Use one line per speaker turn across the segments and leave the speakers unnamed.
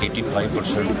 85%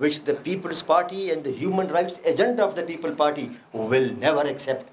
which the People's Party and the human rights agenda of the People Party will never accept.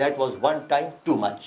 that was one time too much.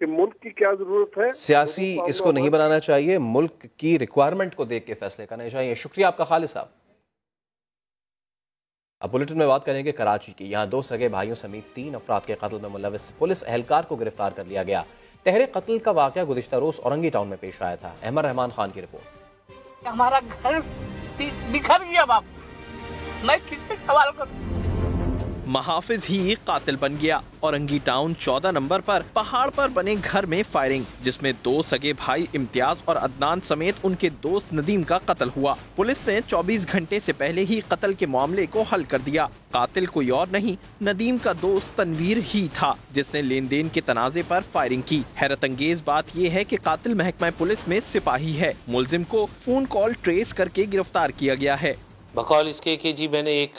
کہ ملک کی کیا ضرورت ہے.
سیاسی اس کو نہیں بنانا چاہیے، ملک کی ریکوائرمنٹ کو دیکھ کے فیصلے کرنے چاہیے. شکریہ آپ کا خالد صاحب. اب بلیٹن میں بات کریں گے کراچی کی. یہاں 2 سگے بھائیوں سمیت 3 افراد کے قتل میں ملوث پولیس اہلکار کو گرفتار کر لیا گیا. تحریک قتل کا واقعہ گزشتہ روز اورنگی ٹاؤن میں پیش آیا تھا. احمد رحمان خان کی رپورٹ.
ہمارا گھر بکھر گیا باپ، میں کس سے سوال کروں؟
محافظ ہی قاتل بن گیا. اورنگی ٹاؤن 14 نمبر پر پہاڑ پر بنے گھر میں فائرنگ، جس میں 2 سگے بھائی امتیاز اور عدنان سمیت ان کے دوست ندیم کا قتل ہوا. پولیس نے 24 گھنٹے سے پہلے ہی قتل کے معاملے کو حل کر دیا. قاتل کوئی اور نہیں، ندیم کا دوست تنویر ہی تھا، جس نے لین دین کے تنازع پر فائرنگ کی. حیرت انگیز بات یہ ہے کہ قاتل محکمہ پولیس میں سپاہی ہے. ملزم کو فون کال ٹریس کر کے گرفتار کیا گیا ہے.
بقول اس کے کہ جی میں نے ایک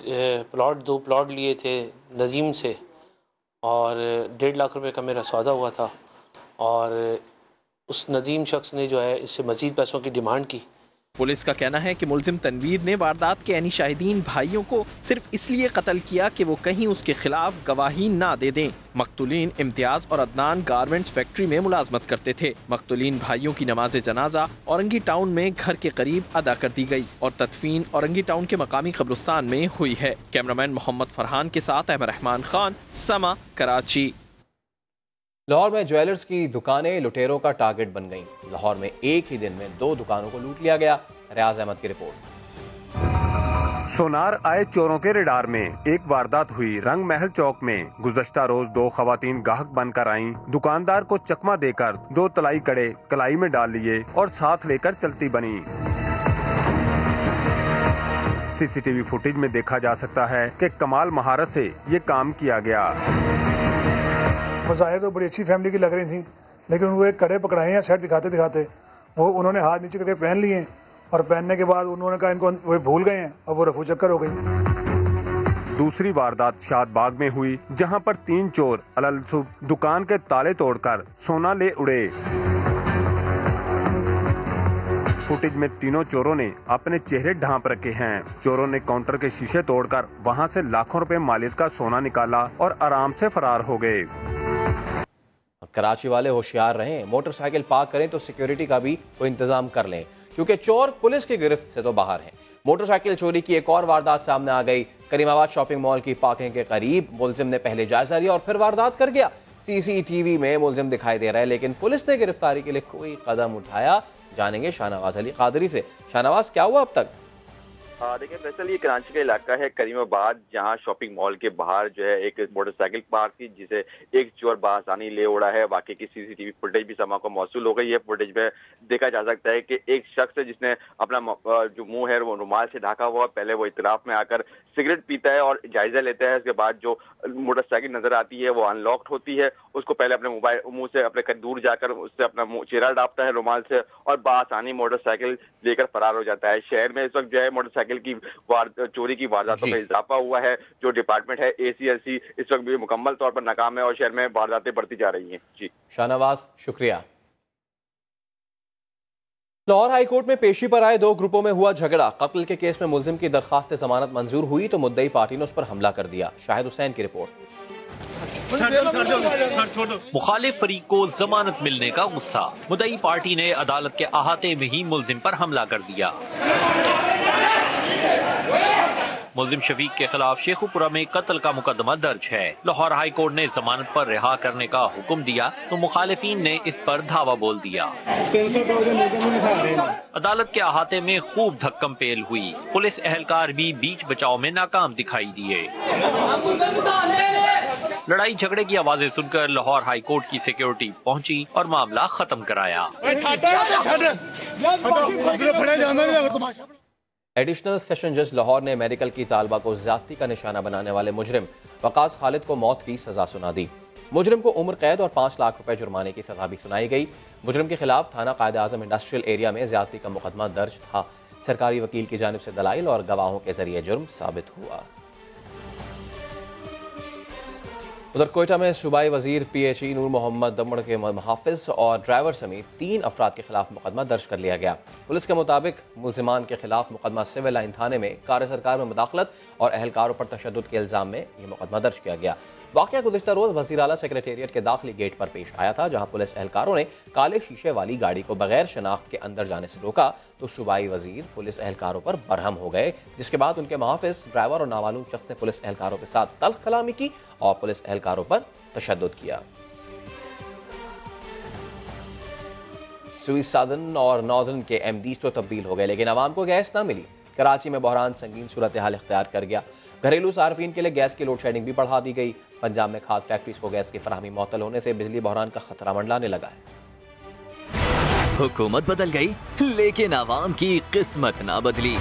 پلاٹ 2 پلاٹ لیے تھے نظیم سے، اور 1.5 لاکھ روپے کا میرا سودا ہوا تھا، اور اس ندیم شخص نے جو ہے اس سے مزید پیسوں کی ڈیمانڈ کی.
پولیس کا کہنا ہے کہ ملزم تنویر نے واردات کے عینی شاہدین بھائیوں کو صرف اس لیے قتل کیا کہ وہ کہیں اس کے خلاف گواہی نہ دے دیں. مقتولین امتیاز اور عدنان گارمنٹس فیکٹری میں ملازمت کرتے تھے. مقتولین بھائیوں کی نماز جنازہ اورنگی ٹاؤن میں گھر کے قریب ادا کر دی گئی اور تدفین اورنگی ٹاؤن کے مقامی قبرستان میں ہوئی ہے. کیمرامین محمد فرحان کے ساتھ احمد رحمان خان، سما، کراچی.
لاہور میں جویلرز کی دکانیں لٹیروں کا ٹارگٹ بن گئیں. لاہور میں ایک ہی دن میں 2 دکانوں کو لوٹ لیا گیا. ریاض احمد کی رپورٹ.
سونار آئے چوروں کے ریڈار میں. ایک واردات ہوئی رنگ محل چوک میں. گزشتہ روز 2 خواتین گاہک بن کر آئیں. دکاندار کو چکما دے کر 2 طلائی کڑے کلائی میں ڈال لیے اور ساتھ لے کر چلتی بنی. سی سی ٹی وی فوٹیج میں دیکھا جا سکتا ہے کہ کمال مہارت سے یہ کام کیا گیا.
مظاہر تو بڑی اچھی فیملی کی لگ رہی تھیں، لیکن وہ ایک کڑے پکڑائے ہیں سیٹ دکھاتے دکھاتے، وہ انہوں نے ہاتھ نیچے کر کے پہن لیے، اور پہننے کے بعد انہوں نے کہا ان کو وہ بھول گئے ہیں، اور وہ رفو چکر ہو گئی.
دوسری واردات شاد باغ میں ہوئی، جہاں پر 3 چور علالصبح دکان کے تالے توڑ کر سونا لے اڑے. فوٹیج میں تینوں چوروں نے اپنے چہرے ڈھانپ رکھے ہیں. چوروں نے کاؤنٹر کے شیشے توڑ کر وہاں سے لاکھوں روپے مالیت کا سونا نکالا اور آرام سے فرار ہو گئے.
کراچی والے ہوشیار رہیں، موٹر سائیکل پارک کریں تو سیکیورٹی کا بھی کوئی انتظام کر لیں، کیونکہ چور پولیس کی گرفت سے تو باہر ہیں. موٹر سائیکل چوری کی ایک اور واردات سامنے آ گئی. کریم آباد شاپنگ مال کی پارکنگ کے قریب ملزم نے پہلے جائزہ لیا اور پھر واردات کر گیا. سی سی ٹی وی میں ملزم دکھائی دے رہا ہے، لیکن پولیس نے گرفتاری کے لیے کوئی قدم اٹھایا. جانیں گے شاہنواز علی قادری سے. شاہنواز، کیا ہوا اب تک؟
دیکھیں فیصل، یہ کراچی کا علاقہ ہے کریم آباد، جہاں شاپنگ مال کے باہر جو ہے ایک موٹر سائیکل پارک تھی، جسے ایک چور بآسانی لے اڑا ہے. واقعے کی سی سی ٹی وی فوٹیج بھی سما کو موصول ہو گئی ہے. فوٹیج میں دیکھا جا سکتا ہے کہ ایک شخص ہے جس نے اپنا جو منہ ہے وہ رومال سے ڈھاکا ہوا. پہلے وہ اطراف میں آ کر سگریٹ پیتا ہے اور جائزہ لیتا ہے. اس کے بعد جو موٹر سائیکل نظر آتی ہے وہ ان لاکڈ ہوتی ہے. اس کو پہلے اپنے موبائل منہ سے اپنے دور جا کر اس سے اپنا چہرہ ڈانپتا ہے رومال سے، اور بآسانی موٹر سائیکل لے کر فرار ہو جاتا ہے. شہر میں اس وقت جو ہے موٹر سائیکل کی چوری کی وارداتوں میں اضافہ ہوا ہے. جو ڈپارٹمنٹ ہے ACLC اس وقت بھی مکمل طور پر ناکام ہے اور شہر میں وارداتیں بڑھتی جا رہی ہیں. جی
شاہنواز، شکریہ. لاہور ہائی کورٹ میں پیشی پر آئے 2 گروپوں میں ہوا جھگڑا. قتل کے کیس میں ملزم کی درخواست ضمانت منظور ہوئی تو مدعی پارٹی نے اس پر حملہ کر دیا. شاہد حسین کی رپورٹ.
مخالف فریق کو ضمانت ملنے کا غصہ، مدعی پارٹی نے عدالت کے احاطے میں ہی ملزم پر حملہ کر دیا. ملزم شفیق کے خلاف شیخو پورہ میں قتل کا مقدمہ درج ہے. لاہور ہائی کورٹ نے ضمانت پر رہا کرنے کا حکم دیا تو مخالفین نے اس پر دھاوا بول دیا. عدالت کے احاطے میں خوب دھکم پیل ہوئی. پولیس اہلکار بھی بیچ بچاؤ میں ناکام دکھائی دیے. لڑائی جھگڑے کی آوازیں سن کر لاہور ہائی کورٹ کی سیکیورٹی پہنچی اور معاملہ ختم کرایا.
ایڈیشنل سیشن جج لاہور نے میڈیکل کی طالبہ کو زیادتی کا نشانہ بنانے والے مجرم وقاص خالد کو موت کی سزا سنا دی. مجرم کو عمر قید اور 5 لاکھ روپے جرمانے کی سزا بھی سنائی گئی. مجرم کے خلاف تھانہ قائد اعظم انڈسٹریل ایریا میں زیادتی کا مقدمہ درج تھا. سرکاری وکیل کی جانب سے دلائل اور گواہوں کے ذریعے جرم ثابت ہوا. ادھر کوئٹہ میں صوبائی وزیر PHE نور محمد دمڑ کے محافظ اور ڈرائیور سمیت 3 افراد کے خلاف مقدمہ درج کر لیا گیا. پولیس کے مطابق ملزمان کے خلاف مقدمہ سول لائن تھانے میں کار سرکار میں مداخلت اور اہلکاروں پر تشدد کے الزام میں یہ مقدمہ درج کیا گیا. واقعہ گزشتہ روز وزیر اعلیٰ سیکریٹریٹ کے داخلی گیٹ پر پیش آیا تھا، جہاں پولیس اہلکاروں نے کالے شیشے والی گاڑی کو بغیر شناخت کے اندر جانے سے روکا تو صوبائی وزیر پولیس اہلکاروں پر برہم ہو گئے، جس کے بعد ان کے محافظ ڈرائیور اور نامعلوم شخص نے پولیس اہلکاروں کے ساتھ تلخ کلامی کی اور پولیس اہلکاروں پر تشدد کیا۔ سوئس سادرن اور ناردرن کے ایم ڈیز تو تبدیل ہو گئے، لیکن عوام کو گیس نہ ملی۔ کراچی میں بحران سنگین صورتحال اختیار کر گیا، گھریلو صارفین کے لیے گیس کی لوڈ شیڈنگ بھی بڑھا دی گئی۔ پنجاب میں کھاد فیکٹریز کو گیس کی فراہمی معطل ہونے سے بجلی بحران کا خطرہ منڈلانے لگا ہے۔
حکومت بدل گئی لیکن عوام کی قسمت نہ بدلی۔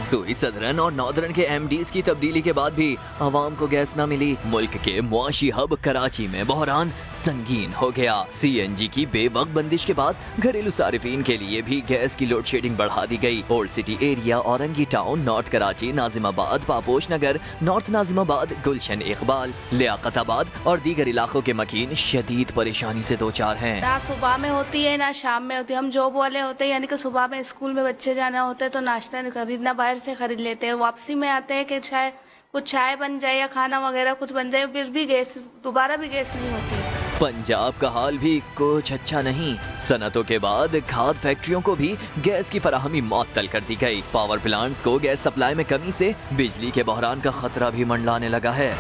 سوئی سدرن اور ناردرن کے ایم ڈیز کی تبدیلی کے بعد بھی عوام کو گیس نہ ملی۔ ملک کے معاشی ہب کراچی میں بحران سنگین ہو گیا۔ سی این جی کی بے وقت بندش کے بعد گھریلو صارفین کے لیے بھی گیس کی لوڈ شیڈنگ بڑھا دی گئی۔ Old city area, Orangi town, north Karachi, Nazimabad, Paposh Nagar, north ناظم آباد، گلشن اقبال، لیاقت آباد اور دیگر علاقوں کے مکین شدید پریشانی سے دوچار ہیں۔
نہ صبح میں ہوتی ہے نہ شام میں ہوتی ہے۔ ہم جاب والے ہوتے ہیں، یعنی کہ صبح میں اسکول میں بچے جانا ہوتا ہے تو ناشتہ خریدنا باہر سے خرید لیتے ہیں، واپسی میں آتے ہیں کہ شاید کچھ چائے بن جائے یا کھانا وغیرہ کچھ بن جائے، پھر بھی گیس دوبارہ بھی گیس نہیں ہوتی ہے۔
پنجاب کا حال بھی کچھ اچھا نہیں۔ صنعتوں کے بعد کھاد فیکٹریوں کو بھی گیس کی فراہمی معطل کر دی گئی۔ پاور پلانٹس کو گیس سپلائی میں کمی سے بجلی کے بحران کا خطرہ بھی منڈلانے لگا ہے۔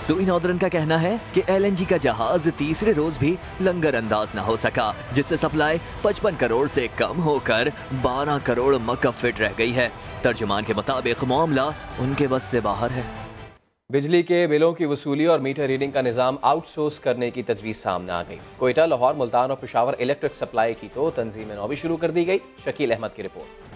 سوئی ناردرن کا کہنا ہے کہ ایل این جی کا جہاز تیسرے روز بھی لنگر انداز نہ ہو سکا، جس سے سپلائی 55 کروڑ سے کم ہو کر 12 کروڑ مکفٹ رہ گئی ہے۔ ترجمان کے مطابق معاملہ ان کے بس سے باہر ہے۔
بجلی کے بلوں کی وصولی اور میٹر ریڈنگ کا نظام آؤٹ سورس کرنے کی تجویز سامنے آ گئی۔ کوئٹہ، لاہور، ملتان اور پشاور الیکٹرک سپلائی کی تو تنظیم نو بھی شروع کر دی گئی۔ شکیل احمد کی رپورٹ۔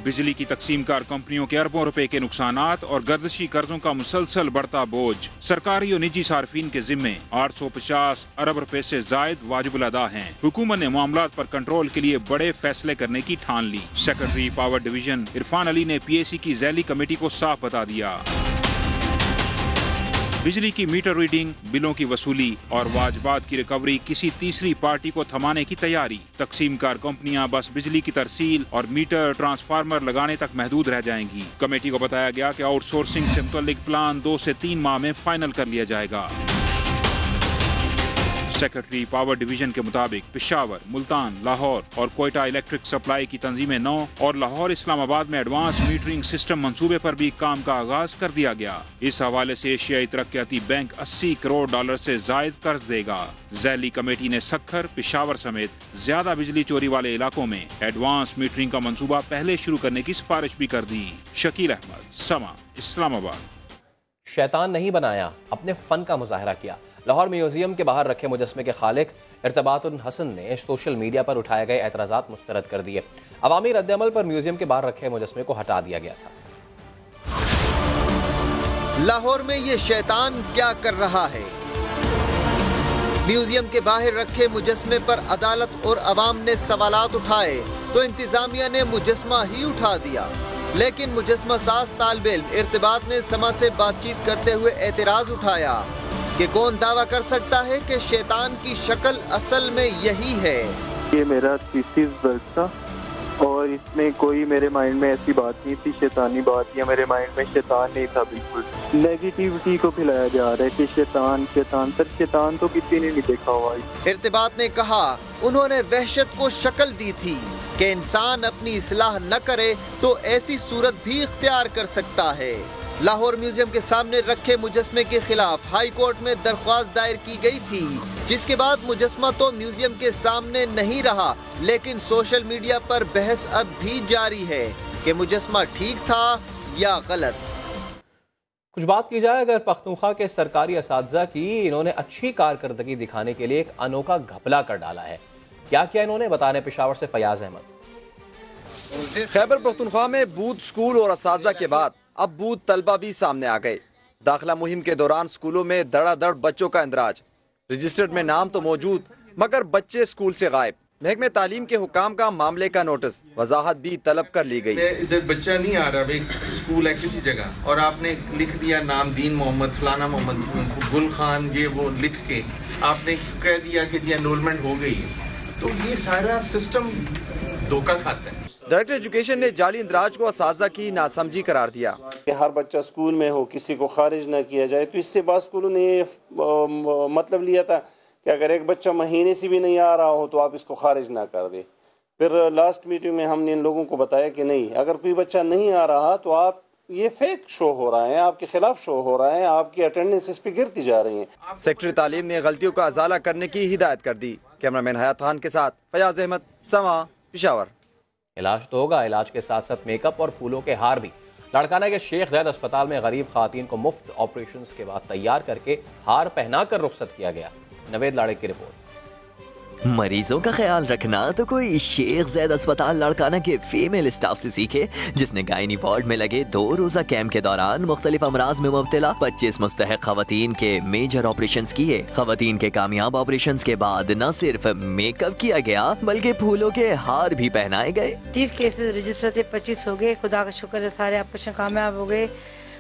بجلی کی تقسیم کار کمپنیوں کے اربوں روپے کے نقصانات اور گردشی قرضوں کا مسلسل بڑھتا بوجھ سرکاری اور نجی صارفین کے ذمے 850 ارب روپے سے زائد واجب الادا ہیں۔ حکومت نے معاملات پر کنٹرول کے لیے بڑے فیصلے کرنے کی ٹھان لی۔ سیکرٹری پاور ڈویژن عرفان علی نے پی اے سی کی ذیلی کمیٹی کو صاف بتا دیا۔ بجلی کی میٹر ریڈنگ، بلوں کی وصولی اور واجبات کی ریکوری کسی تیسری پارٹی کو تھمانے کی تیاری۔ تقسیم کار کمپنیاں بس بجلی کی ترسیل اور میٹر ٹرانسفارمر لگانے تک محدود رہ جائیں گی۔ کمیٹی کو بتایا گیا کہ آؤٹ سورسنگ سے متعلق پلان 2 سے 3 ماہ میں فائنل کر لیا جائے گا۔ سیکرٹری پاور ڈویژن کے مطابق پشاور، ملتان، لاہور اور کوئٹہ الیکٹرک سپلائی کی تنظیمیں 9 اور لاہور اسلام آباد میں ایڈوانس میٹرنگ سسٹم منصوبے پر بھی کام کا آغاز کر دیا گیا۔ اس حوالے سے ایشیائی ترقیاتی بینک 80 کروڑ ڈالر سے زائد قرض دے گا۔ ذیلی کمیٹی نے سکھر، پشاور سمیت زیادہ بجلی چوری والے علاقوں میں ایڈوانس میٹرنگ کا منصوبہ پہلے شروع کرنے کی سفارش بھی کر دی۔ شکیل احمد، سما، اسلام آباد۔
شیطان نہیں بنایا، اپنے فن کا مظاہرہ کیا۔ لاہور میوزیم کے باہر رکھے مجسمے کے خالق ارتباط الحسن نے سوشل میڈیا پر اٹھائے گئے اعتراضات مسترد کر دیے۔ عوامی رد عمل پر میوزیم کے باہر رکھے مجسمے کو ہٹا دیا گیا تھا۔
لاہور میں یہ شیطان کیا کر رہا ہے؟ میوزیم کے باہر رکھے مجسمے پر عدالت اور عوام نے سوالات اٹھائے تو انتظامیہ نے مجسمہ ہی اٹھا دیا، لیکن مجسمہ ساز طالب علم ارتباط نے سما سے بات چیت کرتے ہوئے اعتراض اٹھایا کہ کون دعویٰ کر سکتا ہے کہ شیطان کی شکل اصل میں یہی ہے۔
یہ میرا تھیسس ورک تھا اور اس میں کوئی میرے مائنڈ میں ایسی بات نہیں تھی شیطانی بات، یا میرے مائنڈ میں شیطان نہیں تھا۔ بالکل نیگیٹیوٹی کو پھیلایا جا رہا ہے کہ شیطان سر شیطان تو کسی نے نہیں دیکھا ہوا۔
ارتباط نے کہا انہوں نے وحشت کو شکل دی تھی کہ انسان اپنی اصلاح نہ کرے تو ایسی صورت بھی اختیار کر سکتا ہے۔ لاہور میوزیم کے سامنے رکھے مجسمے کے خلاف ہائی کورٹ میں درخواست دائر کی گئی تھی، جس کے بعد مجسمہ تو میوزیم کے سامنے نہیں رہا، لیکن سوشل میڈیا پر بحث اب بھی جاری ہے کہ مجسمہ ٹھیک تھا یا غلط۔
کچھ بات کی جائے اگر پختونخوا کے سرکاری اساتذہ کی، انہوں نے اچھی کارکردگی دکھانے کے لیے ایک انوکھا گھپلا کر ڈالا ہے۔ کیا کیا انہوں نے، بتانے پشاور سے فیاض احمد۔
خیبر پختونخوا میں بوتھ سکول اور اساتذہ کے بعد اب بوتھ طلبہ بھی سامنے آ گئے۔ داخلہ مہم کے دوران سکولوں میں دڑا دڑ بچوں کا اندراج، رجسٹرڈ میں نام تو موجود مگر بچے سکول سے غائب۔ محکمہ تعلیم کے حکام کا معاملے کا نوٹس، وضاحت بھی طلب کر لی گئی۔
ادھر بچہ نہیں آ رہا، ایک سکول ہے کسی جگہ اور آپ نے لکھ دیا نام دین محمد فلانا محمد گل خان، یہ وہ لکھ کے آپ نے کہہ دیا کہ جی انرولمنٹ ہو گئی، تو یہ سارا سسٹم دھوکہ کھاتا ہے۔
ڈائریکٹر ایجوکیشن نے جعلی اندراج کو اساتذہ کی ناسمجھی قرار دیا
کہ ہر بچہ اسکول میں ہو، کسی کو خارج نہ کیا جائے، تو اس سے بعض اسکولوں نے یہ مطلب لیا تھا کہ اگر ایک بچہ مہینے سے بھی نہیں آ رہا ہو تو آپ اس کو خارج نہ کر دیں۔ پھر لاسٹ میٹنگ میں ہم نے ان لوگوں کو بتایا کہ نہیں، اگر کوئی بچہ نہیں آ رہا تو آپ یہ فیک شو ہو رہا ہے، آپ کے خلاف شو ہو رہا ہے، آپ کی اٹینڈنس اس پہ گرتی جا رہی ہے۔
سیکرٹری تعلیم نے غلطیوں کا ازالہ کرنے کی ہدایت کر دی۔ کیمرہ مین حیات خان کے ساتھ فیاض احمد، سما، پشاور۔
علاج تو ہوگا، علاج کے ساتھ ساتھ میک اپ اور پھولوں کے ہار بھی۔ لاڑکانہ کے شیخ زید اسپتال میں غریب خواتین کو مفت آپریشنز کے بعد تیار کر کے ہار پہنا کر رخصت کیا گیا۔ نوید لاڑے کی رپورٹ۔
مریضوں کا خیال رکھنا تو کوئی شیخ زید اسپتال لاڑکانہ کے فیمیل اسٹاف سے سیکھے، جس نے گائنی وارڈ میں لگے 2 روزہ کیمپ کے دوران مختلف امراض میں مبتلا 25 مستحق خواتین کے میجر آپریشنز کیے۔ خواتین کے کامیاب آپریشنز کے بعد نہ صرف میک اپ کیا گیا بلکہ پھولوں کے ہار بھی پہنائے گئے۔
30 کیسز رجسٹر تھے، 25 ہو گئے، خدا کا شکر ہے سارے آپریشن کامیاب ہو گئے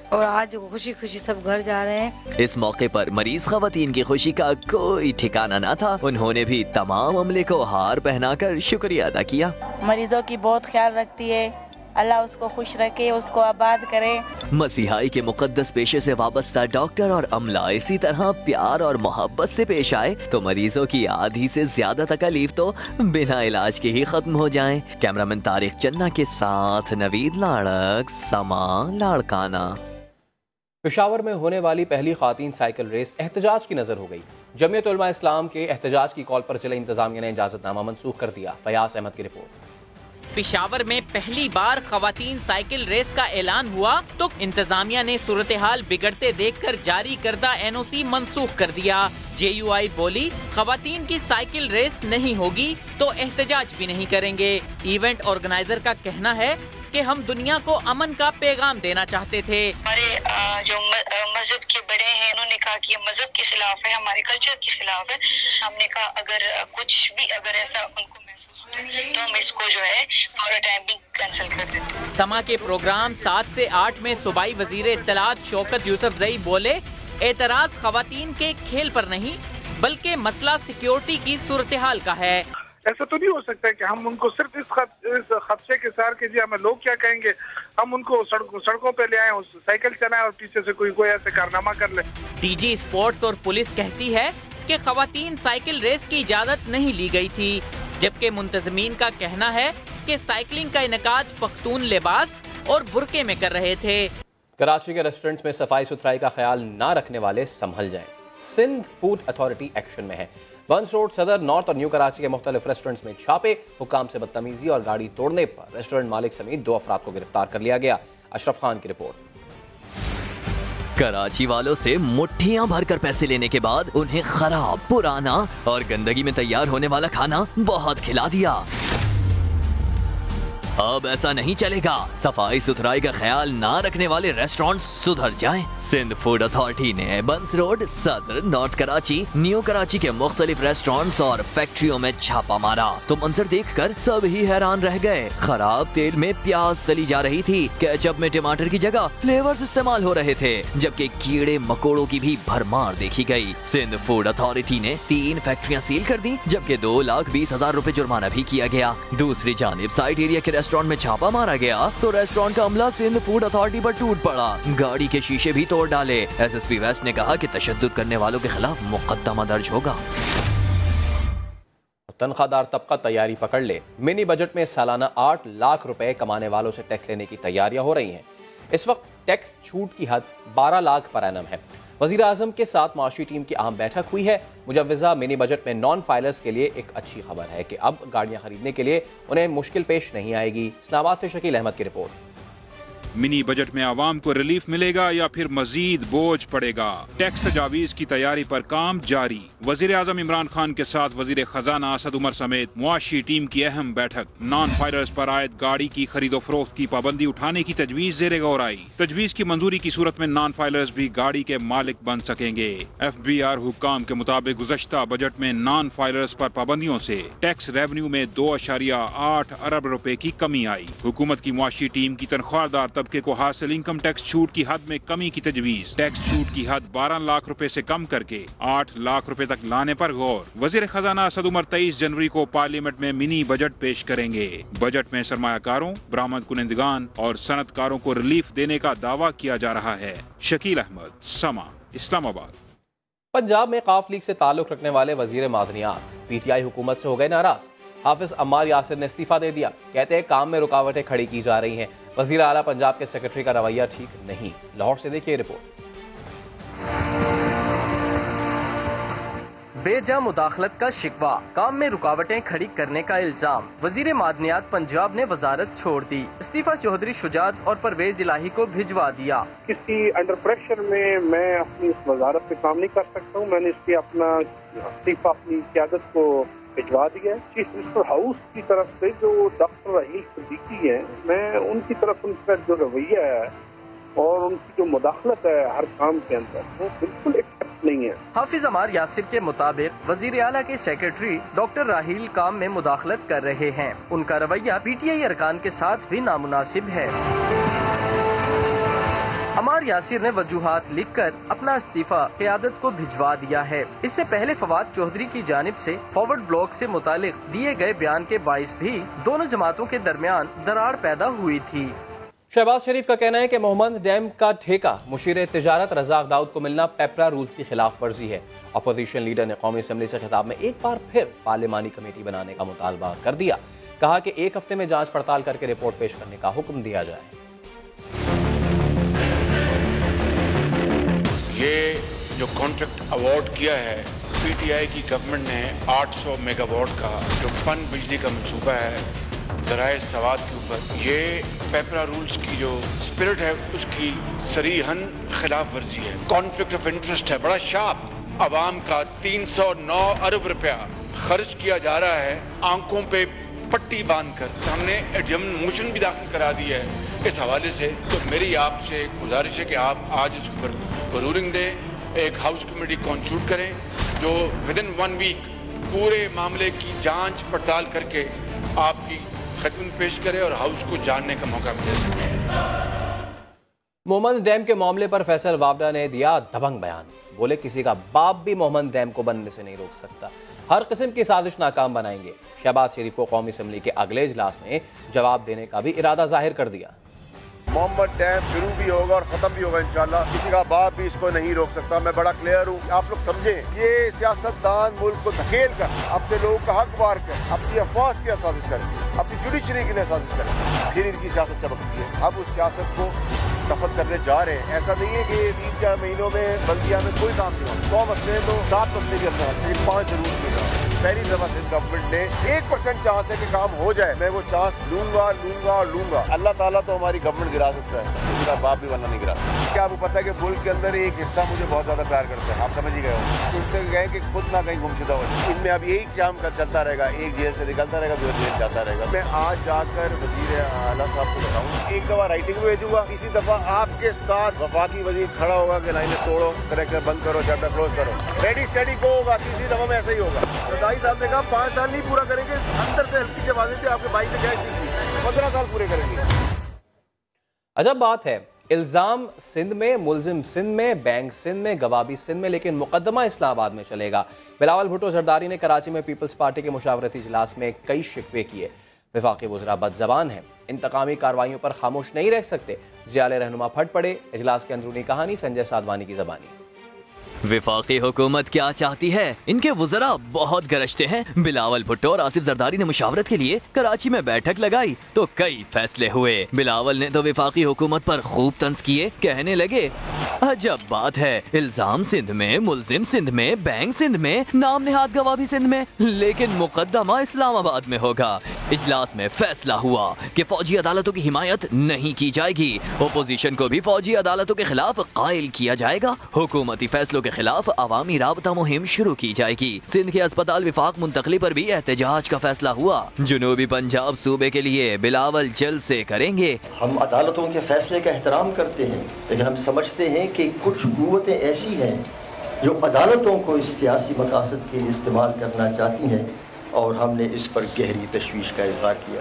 اور آج خوشی خوشی سب گھر جا رہے ہیں۔
اس موقع پر مریض خواتین کی خوشی کا کوئی ٹھکانہ نہ تھا، انہوں نے بھی تمام عملے کو ہار پہنا کر شکریہ ادا کیا۔
مریضوں کی بہت خیال رکھتی ہے، اللہ اس کو خوش رکھے، اس کو آباد کرے۔
مسیحائی کے مقدس پیشے سے وابستہ ڈاکٹر اور عملہ اسی طرح پیار اور محبت سے پیش آئے تو مریضوں کی آدھی سے زیادہ تکالیف تو بنا علاج کے ہی ختم ہو جائیں۔ کیمرامین طارق چنہ کے ساتھ نوید لاڑک، سما، لاڑکانہ۔
پشاور میں ہونے والی پہلی خواتین سائیکل ریس احتجاج کی نظر ہو گئی۔ جمعیت علماء اسلام کے احتجاج کی کال پر چلے انتظامیہ نے اجازت نامہ منسوخ کر دیا۔ فیاض احمد کی رپورٹ۔
پشاور میں پہلی بار خواتین سائیکل ریس کا اعلان ہوا تو انتظامیہ نے صورتحال بگڑتے دیکھ کر جاری کردہ NOC منسوخ کر دیا۔ JUI بولی خواتین کی سائیکل ریس نہیں ہوگی تو احتجاج بھی نہیں کریں گے۔ ایونٹ آرگنائزر کا کہنا ہے کہ ہم دنیا کو امن کا پیغام دینا چاہتے تھے۔
ہمارے جو مذہب کے بڑے ہیں انہوں نے کہا کہ یہ مذہب کے خلاف ہے، ہمارے کلچر کے خلاف ہے۔ ہم نے کہا اگر کچھ بھی اگر ایسا ان کو محسوس ہو تو ہم اس کو جو ہے پورا ٹائم بھی کینسل کر دیتے۔
سما کے پروگرام 7 سے 8 میں صوبائی وزیر اطلاعات شوکت یوسف زئی بولے اعتراض خواتین کے کھیل پر نہیں بلکہ مسئلہ سیکیورٹی کی صورتحال کا ہے۔
ایسا تو نہیں ہو سکتا ہے کہ ہم ان کو صرف اس خدشے کے سار کے ہمیں لوگ کیا کہیں گے، ہم ان کو سڑکوں پہ لے آئیں، سائیکل چلائیں اور پیچھے سے کوئی ایسے کارنامہ کر لے۔
DG اسپورٹس اور پولیس کہتی ہے کہ خواتین سائیکل ریس کی اجازت نہیں لی گئی تھی، جبکہ منتظمین کا کہنا ہے کہ سائیکلنگ کا انعقاد پختون لباس اور برقعے میں کر رہے تھے۔
کراچی کے ریسٹورنٹس میں صفائی ستھرائی کا خیال نہ رکھنے والے سنبھل جائیں۔ سندھ فوڈ اتھارٹی ایکشن میں ہے۔ ونس روڈ، صدر، نارتھ اور نیو کراچی کے مختلف ریسٹورنٹس میں چھاپے، حکام سے بدتمیزی اور گاڑی توڑنے پر ریسٹورنٹ مالک سمیت 2 افراد کو گرفتار کر لیا گیا۔ اشرف خان کی رپورٹ۔
کراچی والوں سے مٹھیاں بھر کر پیسے لینے کے بعد انہیں خراب، پرانا اور گندگی میں تیار ہونے والا کھانا بہت کھلا دیا۔ اب ایسا نہیں چلے گا، صفائی ستھرائی کا خیال نہ رکھنے والے ریسٹورنٹ سدھر جائیں۔ سندھ فوڈ اتھارٹی نے بنس روڈ، صدر، نارتھ کراچی، نیو کراچی کے مختلف ریسٹورنٹس اور فیکٹریوں میں چھاپا مارا تو منظر دیکھ کر سب ہی حیران رہ گئے۔ خراب تیل میں پیاز تلی جا رہی تھی، کیچپ میں ٹماٹر کی جگہ فلیورز استعمال ہو رہے تھے، جبکہ کیڑے مکوڑوں کی بھی بھرمار دیکھی گئی۔ سندھ فوڈ اتھارٹی نے 3 فیکٹریاں سیل کر دی، جبکہ 2,20,000 روپے جرمانہ بھی کیا گیا۔ دوسری جانب سائٹ ایریا کے ریسٹورنٹ میں چھاپا مارا گیا تو ریسٹورنٹ کا عملہ سندھ فوڈ اتھارٹی پر ٹوٹ پڑا، گاڑی کے شیشے بھی توڑ ڈالے۔ SSP ویسٹ نے کہا کہ تشدد کرنے والوں کے خلاف مقدمہ درج ہوگا۔
تنخواہ دار طبقہ تیاری پکڑ لے، منی بجٹ میں سالانہ 8 لاکھ روپے کمانے والوں سے ٹیکس لینے کی تیاریاں ہو رہی ہیں۔ اس وقت ٹیکس چھوٹ کی حد 12 لاکھ پر اینم ہے۔ وزیر اعظم کے ساتھ معاشی ٹیم کی اہم بیٹھک ہوئی ہے۔ مجوزہ منی بجٹ میں نان فائلرز کے لیے ایک اچھی خبر ہے کہ اب گاڑیاں خریدنے کے لیے انہیں مشکل پیش نہیں آئے گی۔ اسلام آباد سے شکیل احمد کی رپورٹ۔
منی بجٹ میں عوام کو ریلیف ملے گا یا پھر مزید بوجھ پڑے گا؟ ٹیکس تجاویز کی تیاری پر کام جاری۔ وزیر اعظم عمران خان کے ساتھ وزیر خزانہ اسد عمر سمیت معاشی ٹیم کی اہم بیٹھک۔ نان فائلرز پر عائد گاڑی کی خرید و فروخت کی پابندی اٹھانے کی تجویز زیر غور آئی۔ تجویز کی منظوری کی صورت میں نان فائلرز بھی گاڑی کے مالک بن سکیں گے۔ FBR حکام کے مطابق گزشتہ بجٹ میں نان فائلرز پر پابندیوں سے ٹیکس ریونیو میں 2.8 ارب روپے کی کمی آئی۔ حکومت کی معاشی ٹیم کی تنخواہ دار طبقے کو حاصل انکم ٹیکس چھوٹ کی حد میں کمی کی تجویز، ٹیکس چھوٹ کی حد 12 لاکھ روپے سے کم کر کے 8 لاکھ روپے تک لانے پر غور۔ وزیر خزانہ اسد عمر 23 جنوری کو پارلیمنٹ میں منی بجٹ پیش کریں گے۔ بجٹ میں سرمایہ کاروں، برآمد کنندگان اور صنعت کاروں کو ریلیف دینے کا دعویٰ کیا جا رہا ہے۔ شکیل احمد، سما، اسلام آباد۔
پنجاب میں قاف لیگ سے تعلق رکھنے والے وزیر معدنیات پی ٹی آئی حکومت سے ہو گئے ناراض۔ حافظ عمار یاسر نے استعفیٰ دے دیا، کہتے ہیں کام میں رکاوٹیں کھڑی کی جا رہی ہیں۔ وزیر اعلیٰ پنجاب کے سیکرٹری کا رویہ ٹھیک نہیں۔ لاہور سے دیکھیے رپورٹ۔
بے جا مداخلت کا شکوہ، کام میں رکاوٹیں کھڑی کرنے کا الزام، وزیر معدنیات پنجاب نے وزارت چھوڑ دی۔ استعفیٰ چودھری شجاعت اور پرویز الہی کو بھجوا دیا۔
کسی انڈر پریشر میں اپنی اس وزارت پہ کام نہیں کر سکتا ہوں، میں نے اس کی اپنا استعفیٰ اپنی قیادت کو بھجوا دیا ہے۔ چیف منسٹر ہاؤس کی طرف سے جو ڈاکٹر راحیل صدیقی ہیں، میں ان کی طرف ان کا جو رویہ ہے اور ان کی جو مداخلت ہے ہر کام کے اندر، وہ بالکل ایکسپٹ نہیں ہے۔
حافظ عمار یاسر کے مطابق وزیر اعلیٰ کے سیکرٹری ڈاکٹر راحیل کام میں مداخلت کر رہے ہیں۔ ان کا رویہ پی ٹی آئی ارکان کے ساتھ بھی نامناسب ہے۔ عمار یاسر نے وجوہات لکھ کر اپنا استعفیٰ قیادت کو بھجوا دیا ہے۔ اس سے پہلے فواد چودھری کی جانب سے فارورڈ بلاک سے متعلق دیے گئے بیان کے باعث بھی دونوں جماعتوں کے درمیان دراڑ پیدا ہوئی تھی۔
شہباز شریف کا کہنا ہے کہ محمد ڈیم کا ٹھیکہ مشیر تجارت رزاق داؤد کو ملنا پیپرا رولز کی خلاف ورزی ہے۔ اپوزیشن لیڈر نے قومی اسمبلی سے خطاب میں ایک بار پھر پارلیمانی کمیٹی بنانے کا مطالبہ کر دیا۔ کہا کہ 1 ہفتے میں جانچ پڑتال کر کے رپورٹ پیش کرنے کا حکم دیا جائے۔
یہ جو کانٹریکٹ ایوارڈ کیا ہے پی ٹی آئی کی گورنمنٹ نے 800 میگا واٹ کا جو پن بجلی کا منصوبہ ہے درائے سوات کے اوپر، یہ پیپرا رولز کی جو اسپرٹ ہے اس کی صریحاً خلاف ورزی ہے، کانفلکٹ آف انٹرسٹ ہے۔ بڑا شارپ، عوام کا 309 ارب روپیہ خرچ کیا جا رہا ہے آنکھوں پہ پٹی باندھ کر۔ ہم نے ایڈجمن موشن بھی داخل کرا دی ہے اس حوالے سے۔ تو میری آپ سے گزارش ہے کہ آپ آج اس پر رولنگ دیں، ایک ہاؤس کمیٹی کانسٹیٹیوٹ کریں جو ودن 1 ویک پورے معاملے کی جانچ پڑتال کر کے آپ کی خدمت پیش کرے اور ہاؤس کو جاننے کا موقع ملے۔
محمد ڈیم کے معاملے پر فیصل وابڈا نے دیا دبنگ بیان، بولے کسی کا باپ بھی محمد ڈیم کو بننے سے نہیں روک سکتا، ہر قسم کی سازش ناکام بنائیں گے۔ شہباز شریف کو قومی اسمبلی کے اگلے اجلاس میں جواب دینے کا بھی ارادہ ظاہر کر دیا۔
محمد ڈیم شروع بھی ہوگا اور ختم بھی ہوگا انشاءاللہ، کسی کا باپ بھی اس کو نہیں روک سکتا۔ میں بڑا کلیئر ہوں، آپ لوگ سمجھیں، یہ سیاست دان ملک کو دھکیل کر اپنے لوگوں کا حق بار کر اپنی افواج کے لیے سازش کریں، اپنی جوڈیشری کے لیے سازش کریں، پھر ان کی سیاست چمکتی ہے۔ اب اس سیاست کو دفن کرنے جا رہے ہیں۔ ایسا نہیں ہے کہ 3-4 مہینوں میں بلدیہ میں کوئی کام نہیں ہوا، 100 مسئلے تو 7 مسئلے بھی اندر لیکن 5 ضرور کیے گا۔ پہلی دفعہ سندھ گورنمنٹ نے 1% چانس ہے کہ کام ہو جائے، میں وہ چانس لوں گا۔ اللہ تعالیٰ تو ہماری گورنمنٹ گرا سکتا ہے، کسی کا باپ بھی بننا نہیں گرا سکتا۔ کیا آپ کو پتہ ہے کہ ملک کے اندر ایک حصہ مجھے بہت زیادہ پیار کرتا ہے، آپ سمجھ ہی گئے ہو، ان سے گئے کہ خود نہ کہیں گمشدہ ہو جائے۔ ان میں اب یہی کام کا چلتا رہے گا، ایک جیل سے نکلتا رہے گا، دوسرے جیل جاتا رہے گا۔ میں آج جا کر وزیر اعلیٰ صاحب کو بتاؤں، ایک دفعہ رائٹنگ میں بھیجوں گا، اسی دفعہ آپ کے ساتھ وفاقی وزیر کھڑا ہوگا کہ لائنیں توڑو، کنیکشن بند کرو، چیپٹر کلوز کرو، ریڈی اسٹڈی کو ہوگا۔ تیسری دفعہ میں ایسا ہی ہوگا۔ ردائی صاحب نے کہا 5 سال نہیں پورا کریں گے، اندر سے ہلکی سے بازی تھی آپ کے بھائی نے کیا کی 15 سال پورے کریں گے۔
عجب بات ہے، الزام سندھ میں، ملزم سندھ میں، بینک سندھ میں، گوابی سندھ میں، لیکن مقدمہ اسلام آباد میں چلے گا۔ بلاول بھٹو زرداری نے کراچی میں پیپلز پارٹی کے مشاورتی اجلاس میں کئی شکوے کیے۔ وفاقی وزراء بد زبان ہیں، انتقامی کارروائیوں پر خاموش نہیں رہ سکتے۔ ضیاء رہنما پھٹ پڑے، اجلاس کی اندرونی کہانی سنجے سادوانی کی زبانی۔
وفاقی حکومت کیا چاہتی ہے؟ ان کے وزراء بہت گرجتے ہیں۔ بلاول بھٹو اور آصف زرداری نے مشاورت کے لیے کراچی میں بیٹھک لگائی تو کئی فیصلے ہوئے۔ بلاول نے تو وفاقی حکومت پر خوب طنز کیے، کہنے لگے عجب بات ہے، الزام سندھ میں، ملزم سندھ میں، بینک سندھ میں، نام نہاد گوابی سندھ میں، لیکن مقدمہ اسلام آباد میں ہوگا۔ اجلاس میں فیصلہ ہوا کہ فوجی عدالتوں کی حمایت نہیں کی جائے گی، اپوزیشن کو بھی فوجی عدالتوں کے خلاف قائل کیا جائے گا، حکومتی فیصلوں کے خلاف عوامی رابطہ مہم شروع کی جائے گی۔ سندھ کے اسپتال وفاق منتقلی پر بھی احتجاج کا فیصلہ ہوا۔ جنوبی پنجاب صوبے کے لیے بلاول جلسے کریں گے۔
ہم عدالتوں کے فیصلے کا احترام کرتے ہیں، لیکن ہم سمجھتے ہیں کہ کچھ قوتیں ایسی ہیں جو عدالتوں کو اس سیاسی مقاصد کے لیے استعمال کرنا چاہتی ہیں، اور ہم نے اس پر گہری تشویش کا اظہار کیا۔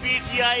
PTI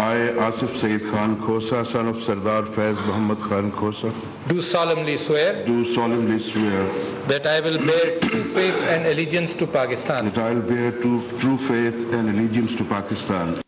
I, Asif Saeed Khan Khosa, son of Sardar Faiz Muhammad Khan Khosa,
do solemnly swear
that
I will bear true faith and allegiance to Pakistan.
That I will bear true faith and allegiance to Pakistan.